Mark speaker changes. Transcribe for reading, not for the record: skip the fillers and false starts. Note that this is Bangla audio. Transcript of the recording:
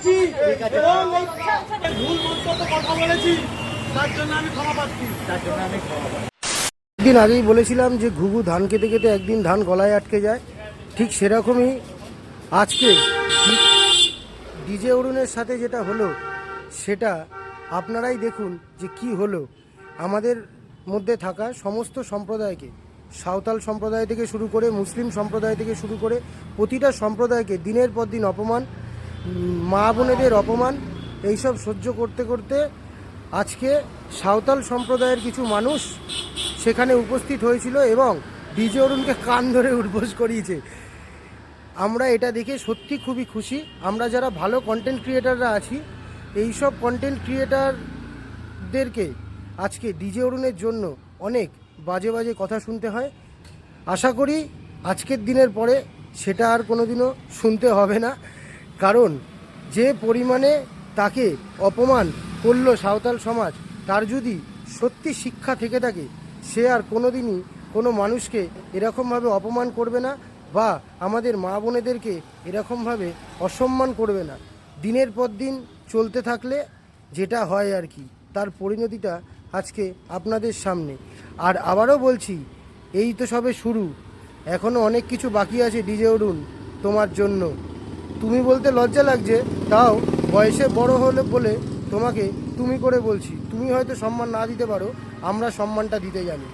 Speaker 1: দিয়েছি এবং ভুল মন্তব্য কথা বলেছি, তার জন্য আমি ক্ষমা প্রার্থী।
Speaker 2: একদিন আগেই বলেছিলাম যে ঘুঘু ধান খেতে খেতে একদিন ধান গলায় আটকে যায়, ঠিক সেরকমই আজকে ডিজে অরুণের সাথে যেটা হলো সেটা আপনারাই দেখুন যে কি হলো। আমাদের মধ্যে থাকা সমস্ত সম্প্রদায়কে, সাঁওতাল সম্প্রদায় থেকে শুরু করে মুসলিম সম্প্রদায় থেকে শুরু করে প্রতিটা সম্প্রদায়কে দিনের পর দিন অপমান, মা বোনেদের অপমান, এইসব সহ্য করতে করতে আজকে সাঁওতাল সম্প্রদায়ের কিছু মানুষ সেখানে উপস্থিত হয়েছিল এবং ডিজে অরুণকে কান ধরে উঠবোস করিয়েছে। আমরা এটা দেখে সত্যি খুবই খুশি। আমরা যারা ভালো কন্টেন্ট ক্রিয়েটাররা আছি, এইসব কন্টেন্ট ক্রিয়েটারদেরকে আজকে ডিজে অরুণের জন্য অনেক বাজে বাজে কথা শুনতে হয়। আশা করি আজকের দিনের পরে সেটা আর কোনোদিনও শুনতে হবে না, কারণ যে পরিমাণে তাকে অপমান করলো সাঁওতাল সমাজ, তার যদি সত্যি শিক্ষা থেকে থাকে সে আর কোনোদিনই কোনো মানুষকে এরকমভাবে অপমান করবে না বা আমাদের মা বোনেদেরকে এরকমভাবে অসম্মান করবে না। দিনের পর দিন চলতে থাকলে যেটা হয় আর কি, তার পরিণতিটা আজকে আপনাদের সামনে। আর আবারও বলছি, এই তো সবে শুরু, এখনও অনেক কিছু বাকি আছে ডিজে অরুণ তোমার জন্য। তুমি বলতে লজ্জা লাগছে, তাও বয়সে বড় হলে বলে তোমাকে তুমি করে বলছি। তুমি হয়তো সম্মান না দিতে পারো, আমরা সম্মানটা দিতে জানি।